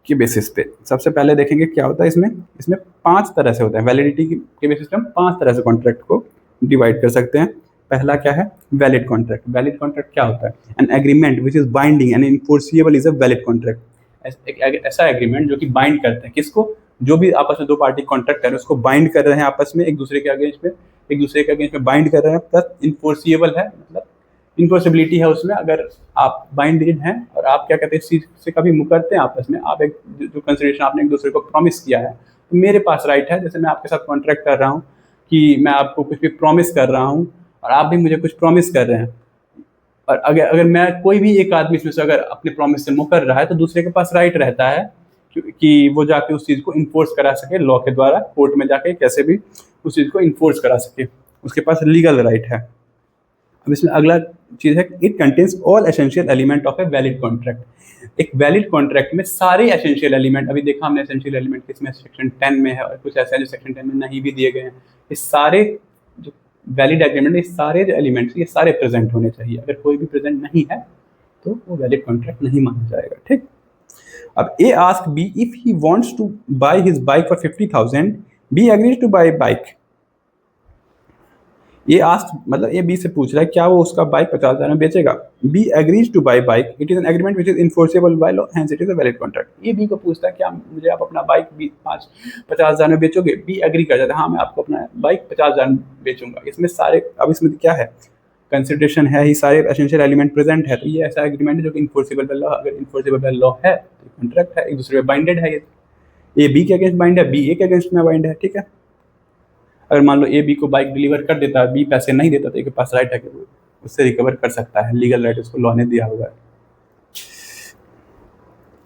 [SPEAKER 1] की बेसिस पे। सबसे पहले देखेंगे क्या होता है इसमें 5 तरह से होता है। वैलिडिटी के बेसिस पे हम 5 तरह से कॉन्ट्रैक्ट को डिवाइड कर सकते हैं। पहला क्या है? Valid contract. वैलिड कॉन्ट्रैक्ट क्या होता है? An agreement which is binding and enforceable is a valid contract. ऐसा एग्रीमेंट जो कि बाइंड करता है किसको? जो भी आपस में दो पार्टी कॉन्ट्रैक्ट कर रहे हैं उसको बाइंड कर रहे हैं आपस में, एक दूसरे के अगेंस्ट में बाइंड कर रहे हैं, प्लस इन्फोर्सिबल है, मतलब इन्फोर्सिबिलिटी है उसमें। अगर आप बाइंडेड हैं और आप क्या कहते हैं इस चीज़ से कभी मुकरते हैं आपस में, आप एक जो कंसिडरेशन आपने एक दूसरे को प्रॉमिस किया है, तो मेरे पास राइट है, जैसे मैं आपके साथ कॉन्ट्रैक्ट कर रहा हूँ कि मैं आपको कुछ भी प्रॉमिस कर रहा हूँ और आप भी मुझे कुछ प्रॉमिस कर रहे हैं, और अगर मैं कोई भी एक आदमी इसमें से अगर अपने प्रॉमिस से मुकर रहा है तो दूसरे के पास राइट रहता है कि वो जाके उस चीज़ को इन्फोर्स करा सके लॉ के द्वारा, कोर्ट में जाके कैसे भी उस चीज़ को इन्फोर्स करा सके, उसके पास लीगल राइट है। अब इसमें अगला चीज़ है, it contains all essential element of A valid contract. एक वैलिड कॉन्ट्रैक्ट में सारे एसेंशियल एलिमेंट, अभी देखा हमने एसेंशियल एलिमेंट किसमें, सेक्शन 10 में है, और कुछ ऐसे हैं जो सेक्शन 10 में नहीं भी दिए गए हैं। ये सारे जो वैलिड एग्रीमेंट, ये सारे जो एलिमेंट्स, ये सारे प्रेजेंट होने चाहिए। अगर कोई भी प्रेजेंट नहीं है तो वो वैलिड कॉन्ट्रैक्ट नहीं माना जाएगा। ठीक। अब A ask B if he wants to buy his bike for 50,000, B agrees to buy bike. ये आस्क मतलब ए बी से पूछ रहा है क्या वो उसका बाइक 50,000 में बेचेगा। B agrees to buy bike, it is an agreement which is enforceable by law, hence it is a valid contract. ये बी को पूछता है क्या मुझे आप अपना बाइक 50,000 में बेचोगे। बी एग्री कर जाता है, हाँ मैं आपको अपना बाइक 50,000 में बेचूंगा। इसमें सारे, अब इसमें क्या है, कंसिडरेशन है, ही सारे एसेंशियल एलिमेंट प्रेजेंट है, तो ये ऐसा एग्रीमेंट है जो कि इन्फोर्सेबल बाय लॉ। अगर इन्फोर्सेबल बाय लॉ है तो कॉन्ट्रैक्ट है, एक दूसरे पे बाइंडेड है। ये बी के अगेंस्ट बाइंड है, बी ए के अगेंस्ट में बाइंड है। ठीक है। अगर मान लो ए बी को बाइक डिलीवर कर देता है, बी पैसे नहीं देता, तो ए के पास राइट है कि वो उससे रिकवर कर सकता है, लीगल राइट उसको लॉ ने दिया हुआ है।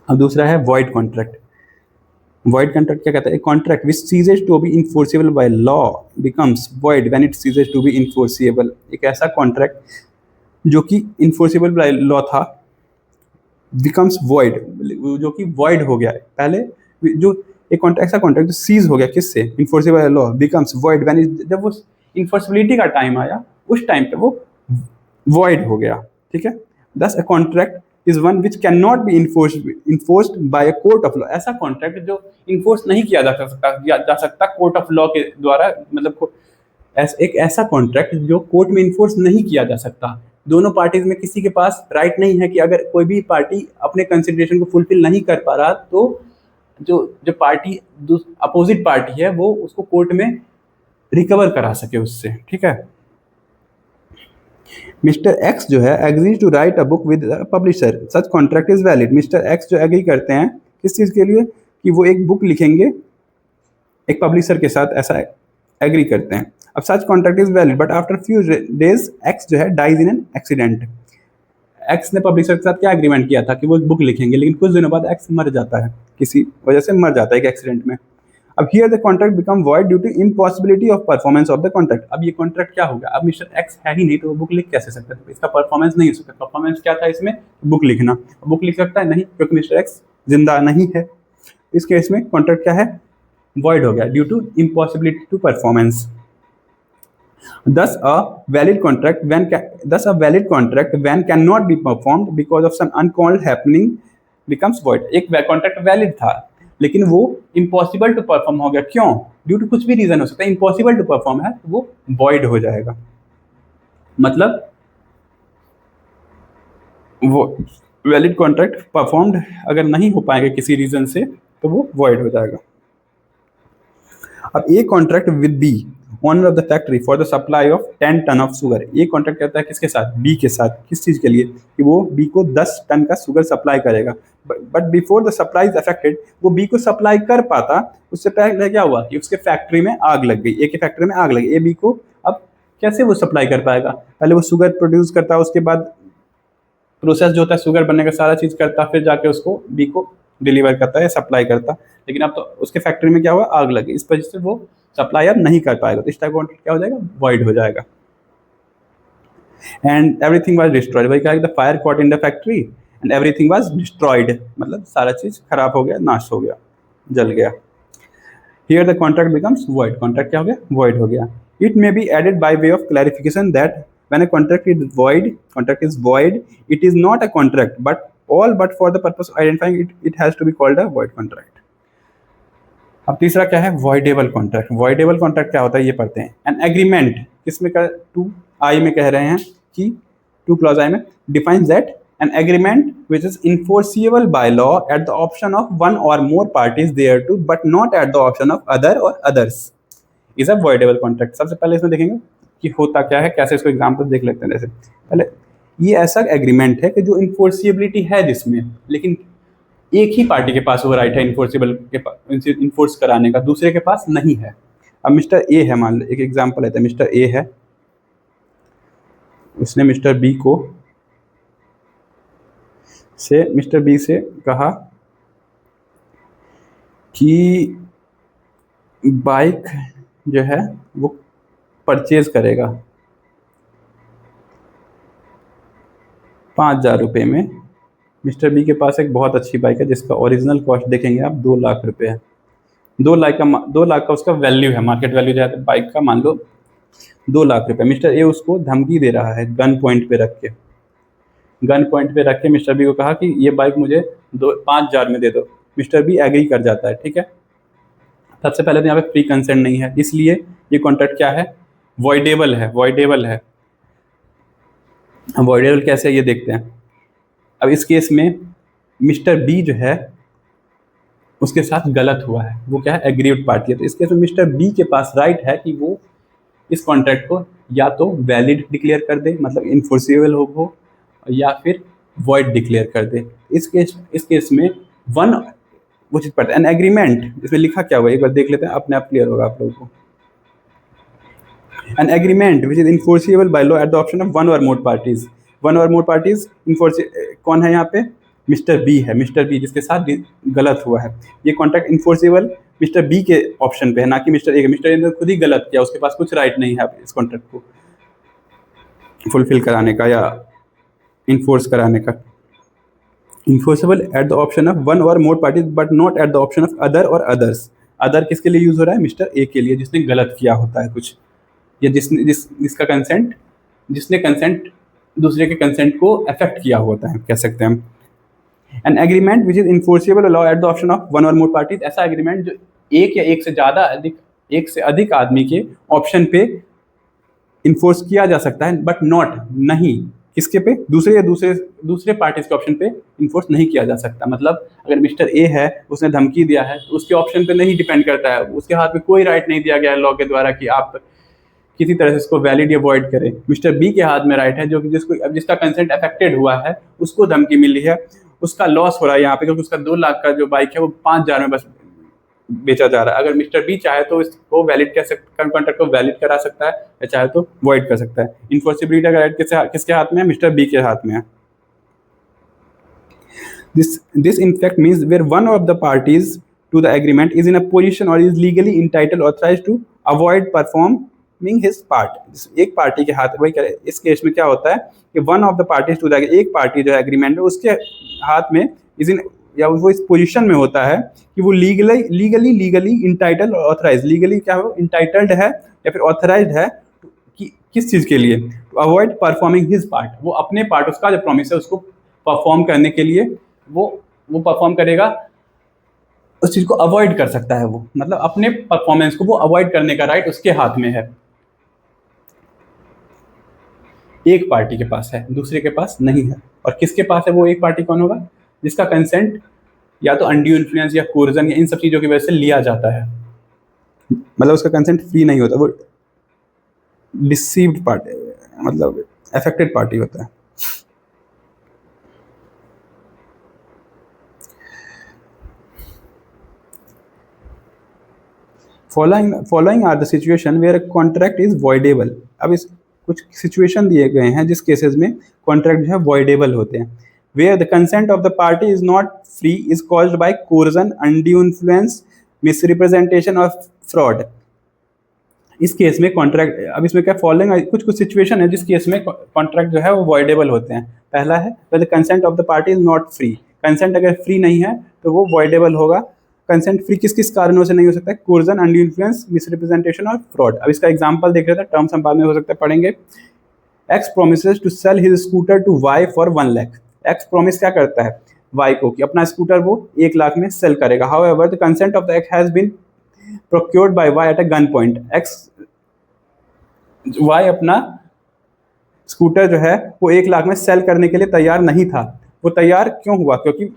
[SPEAKER 1] अब दूसरा है वॉइड कॉन्ट्रैक्ट। वॉइड कॉन्ट्रैक्ट क्या कहता है, contract which ceases to be enforceable by law becomes void when it ceases to be enforceable. एक ऐसा कॉन्ट्रैक्ट जो कि इन्फोर्सेबल बाय लॉ था, बिकम्स वॉइड, जो कि वॉइड हो गया है। पहले जो एक ऐसा कॉन्ट्रैक्ट जो सीज हो गया किससे, enforceable by law, becomes void when, जब वो इन्फोर्सिबिलिटी का टाइम आया उस टाइम पे वो वॉइड हो गया। ठीक है। Thus a contract is one which can not be enforced by a court of law. ऐसा कॉन्ट्रैक्ट जो इन्फोर्स नहीं किया जा सकता कोर्ट ऑफ लॉ के द्वारा, मतलब एक ऐसा कॉन्ट्रैक्ट जो कोर्ट में इन्फोर्स नहीं किया जा सकता। दोनों पार्टीज में किसी के पास राइट नहीं है कि अगर कोई भी पार्टी अपने कंसिडरेशन को फुलफिल नहीं कर पा रहा तो जो जो पार्टी अपोजिट पार्टी है वो उसको कोर्ट में रिकवर करा सके उससे। ठीक है। मिस्टर एक्स जो है agrees to write a book with publisher, such contract is valid. Mister X जो एग्री करते हैं किस चीज़ के लिए, कि वो एक बुक लिखेंगे एक पब्लिशर के साथ, ऐसा एग्री करते हैं। अब such contract is valid but after few days X जो है dies in an accident. X ने पब्लिशर के साथ क्या एग्रीमेंट किया था कि वो एक बुक लिखेंगे, लेकिन कुछ दिनों बाद एक्स मर जाता है, किसी वजह से मर जाता है एक एक्सीडेंट में। अब here the contract become void due to impossibility of performance of the contract. अब ये कॉन्ट्रैक्ट क्या होगा, अब मिस्टर एक्स है ही नहीं तो वो बुक लिख कैसे सकता है, तो इसका परफॉर्मेंस नहीं हो सकता। परफॉर्मेंस क्या था इसमें, बुक लिखना। बुक लिख सकता है नहीं, क्योंकि मिस्टर एक्स जिंदा नहीं है। इस केस में कॉन्ट्रैक्ट क्या है, वॉइड हो गया due to impossibility to performance. Thus, a valid contract when cannot be performed because of some uncalled happening becomes void। एक कॉन्ट्रैक्ट वैलिड था लेकिन वो इम्पॉसिबल टू परफॉर्म हो गया, क्यों, ड्यू टू कुछ भी रीजन हो सकता है, इम्पॉसिबल टू परफॉर्म है तो वो वॉइड हो जाएगा। मतलब वो वैलिड कॉन्ट्रैक्ट परफॉर्म्ड अगर नहीं हो पाएगा किसी रीजन से तो वो वॉइड हो जाएगा। अब a contract with B owner of the factory for the supply of 10 ton of sugar. ये कॉन्ट्रैक्ट करता है किसके साथ, बी के साथ। किस चीज़ के लिए, कि वो बी को 10 टन का शुगर सप्लाई करेगा। But before the supply is affected, वो बी को सप्लाई कर पाता उससे पहले क्या हुआ कि उसके फैक्ट्री में आग लग गई, ए के फैक्ट्री में आग लगी। ए बी को अब कैसे वो सप्लाई कर पाएगा, पहले वो शुगर प्रोड्यूस करता है, उसके बाद प्रोसेस जो होता है शुगर बनने का सारा चीज़ करता, फिर जाके उसको बी को डिलीवर करता है, सप्लाई करता। लेकिन अब तो उसके फैक्ट्री में क्या हुआ, आग लगी, इस वजह से वो सप्लाई अब नहीं कर पाएगा, तो इस टाइप कॉन्ट्रैक्ट क्या हो जाएगा, वॉइड हो जाएगा। एंड एवरीथिंग वाज डिस्ट्रॉयड, वही कहा the fire caught in the factory and everything was destroyed, मतलब सारा चीज़ खराब हो गया, नाश हो गया, जल गया। Here the contract becomes void, contract क्या हो गया, वॉइड हो गया। It may be added by way of clarification that when a contract is void, it is not a contract but for the purpose of identifying it has to be called a void contract। अब तीसरा क्या है, voidable contract। voidable contract क्या होता है ये पढ़ते हैं। an agreement किसमें का 2I में कह रहे हैं कि 2 clause I में defines that an agreement which is enforceable by law at the option of one or more parties thereto but not at the option of other or others is a voidable contract। सबसे पहले इसमें देखेंगे कि होता क्या है, कैसे इसको एग्जाम्पल देख लेते हैं। जैसे पहले ये ऐसा एग्रीमेंट है कि जो इन्फोर्सिबिलिटी है जिसमें, लेकिन एक ही पार्टी के पास वो राइट है इन्फोर्सिबल के इन्फोर्स कराने का, दूसरे के पास नहीं है। अब मिस्टर ए है, मान लो एक एग्जाम्पल लेते हैं, मिस्टर ए है, उसने मिस्टर बी से कहा कि बाइक जो है वो परचेज करेगा, 5,000 रुपये में मिस्टर बी के पास एक बहुत अच्छी बाइक है जिसका ओरिजिनल कॉस्ट देखेंगे आप 2 लाख रुपये है। 2 लाख का उसका वैल्यू है, मार्केट वैल्यू जो है बाइक का, मान लो 2 लाख रुपये। मिस्टर ए उसको धमकी दे रहा है गन पॉइंट पे रख के मिस्टर बी को कहा कि ये बाइक मुझे 5,000 में दे दो। मिस्टर बी एग्री कर जाता है, ठीक है। सबसे पहले तो यहाँ पे फ्री कंसेंट नहीं है, इसलिए ये कॉन्ट्रैक्ट क्या है, वॉइडेबल है। वॉइडेबल कैसे है ये देखते हैं। अब इस केस में मिस्टर बी जो है उसके साथ गलत हुआ है, वो क्या है, एग्रीड पार्टी है। तो इस केस में मिस्टर बी के पास राइट है कि वो इस कॉन्ट्रैक्ट को या तो वैलिड डिक्लेयर कर दे, मतलब इन्फोर्सेबल हो, या फिर वॉइड डिक्लेयर कर दे। इस केस में वो चीज़ पड़ता है, एन एग्रीमेंट। इसमें लिखा क्या हुआ एक बार देख लेते हैं, अपने आप क्लियर होगा आप लोगों को। N agreement which is enforceable by law at the option of one or more parties. कौन है यहाँ पे, मिस्टर बी है। मिस्टर बी जिसके साथ गलत हुआ है, ये कॉन्ट्रैक्ट इन्फोर्सेबल मिस्टर बी के ऑप्शन पे है, ना कि मिस्टर ए के। मिस्टर ए ने खुद ही गलत किया, उसके पास कुछ राइट नहीं है इस कॉन्ट्रैक्ट को फुलफिल कराने का या इन्फोर्स कराने का। Enforceable at the option of one or more parties but not at the option of other or others. Other किसके लिए यूज हो रहा है, मिस्टर ए के लिए, जिसने गलत किया होता है कुछ, या जिसका कंसेंट, जिसने कंसेंट दूसरे के कंसेंट को अफेक्ट किया होता है, कह सकते हैं हम। N agreement which is enforceable law at the option of one or more parties, ऐसा एग्रीमेंट जो एक या एक से अधिक आदमी के ऑप्शन पे इन्फोर्स किया जा सकता है, बट नॉट, नहीं, किसके पे, दूसरे पार्टीज के ऑप्शन पे इन्फोर्स नहीं किया जा सकता। मतलब अगर मिस्टर ए है, उसने धमकी दिया है, तो उसके ऑप्शन पे नहीं डिपेंड करता है, उसके हाथ में कोई राइट नहीं दिया गया है लॉ के द्वारा कि आप किसी तरह से इसको वैलिड या वॉइड करें। मिस्टर बी के हाथ में राइट है, जो कि जिसका कंसेंट अफेक्टेड हुआ है, उसको धमकी मिली है, उसका लॉस हो रहा है यहाँ पे, क्योंकि उसका 2 लाख का जो बाइक है वो 5,000 में बस बेचा जा रहा है। अगर मिस्टर बी चाहे तो इसको वैलिड कॉन्ट्रैक्ट को वैलिड करा सकता है, या चाहे तो वॉइड कर सकता है। इन्फोर्सिबिलिटी का राइट किसके हाथ में है, मिस्टर बी के हाथ में है। This in fact means where one of the parties to the agreement is in a position or is legally entitled authorized to avoid performing his part। एक पार्टी के हाथ, वही करे, इस केस में क्या होता है कि one of the parties to the, एक पार्टी जो है एग्रीमेंट में, उसके हाथ में इज इन, या वो इस पोजीशन में होता है कि वो लीगली इंटाइटल ऑथराइज, लीगली क्या हो, इंटाइटल्ड है या फिर ऑथराइज्ड है कि किस चीज़ के लिए, to avoid performing his part. वो अपने पार्ट, उसका जो प्रॉमिस है उसको परफॉर्म करने के लिए वो परफॉर्म करेगा, उस चीज़ को अवॉइड कर सकता है वो, मतलब अपने परफॉर्मेंस को वो अवॉइड करने का राइट उसके हाथ में है। एक पार्टी के पास है, दूसरे के पास नहीं है। और किसके पास है वो एक पार्टी, कौन होगा, जिसका कंसेंट या तो अनड्यू इन्फ्लुएंस या कोर्जन या इन सब चीज़ों की वजह से लिया जाता है, मतलब उसका कंसेंट फ्री नहीं होता, वो डिसीव्ड पार्टी, मतलब अफेक्टेड पार्टी होता है। Following are the situation where a contract is voidable। अब इस कुछ सिचुएशन दिए गए हैं जिस केसेस में कॉन्ट्रैक्ट जो है voidable होते हैं। Where the consent of the party is not free is caused by coercion, undue influence, misrepresentation और fraud। इस केस में कॉन्ट्रैक्ट, अब इसमें क्या, फॉलोइंग कुछ सिचुएशन है जिस केस में कॉन्ट्रैक्ट जो है वो voidable होते हैं। पहला है where the consent of the party is not free। Consent अगर फ्री नहीं है तो वो voidable होगा। कंसेंट फ्री किस किस कारणों से नहीं हो सकता है, कोर्जन, अनड्यू इन्फ्लुएंस, मिसरिप्रेजेंटेशन और फ्रॉड। अब इसका एग्जांपल देख रहे थे, टर्म्स हम बाद में हो सकता है पढ़ेंगे। X promises to sell his scooter to Y for 1 lakh. X promise क्या करता है वाई को कि अपना स्कूटर वो 1 लाख में सेल करेगा। However the consent of the X has been procured by Y at a gun point. वाई अपना स्कूटर जो है वो 1 लाख में सेल करने के लिए तैयार नहीं था। वो तैयार क्यों हुआ, क्योंकि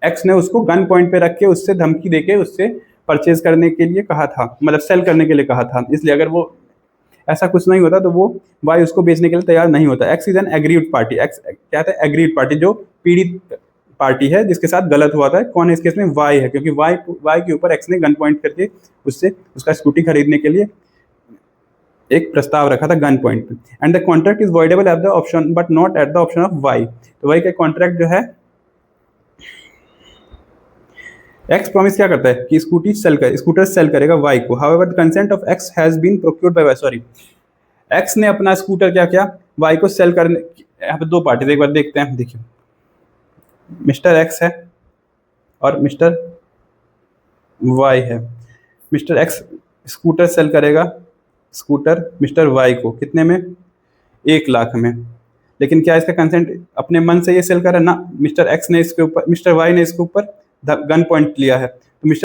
[SPEAKER 1] एक्स ने उसको गन पॉइंट पे रख के उससे धमकी देके उससे परचेज करने के लिए कहा था, मतलब सेल करने के लिए कहा था। इसलिए अगर वो ऐसा कुछ नहीं होता तो वो वाई उसको बेचने के लिए तैयार नहीं होता। X is an agreed party. X क्या है, एग्रीड पार्टी, जो पीड़ित पार्टी है जिसके साथ गलत हुआ था। कौन है इस केस में, वाई है, क्योंकि वाई के ऊपर एक्स ने गन पॉइंट करके उससे उसका स्कूटी खरीदने के लिए एक प्रस्ताव रखा था गन पॉइंट पे। And the contract is voidable at the option but not at the option of Y. तो वाई का कॉन्ट्रैक्ट जो है, एक्स प्रॉमिस क्या करता है कि स्कूटर सेल करेगा वाई को। However the consent of X has been procured by Y. Sorry, X ने अपना स्कूटर क्या वाई को सेल करने, यहाँ पे दो पार्टी, एक बार देखते हैं। देखिए मिस्टर एक्स है और मिस्टर वाई है। मिस्टर एक्स स्कूटर सेल करेगा, स्कूटर मिस्टर वाई को कितने में, 1 लाख में। लेकिन क्या इसका कंसेंट अपने मन से ये सेल कर रहा है ना, मिस्टर एक्स ने इसके ऊपर, मिस्टर वाई ने इसके ऊपर गन पॉइंट लिया है,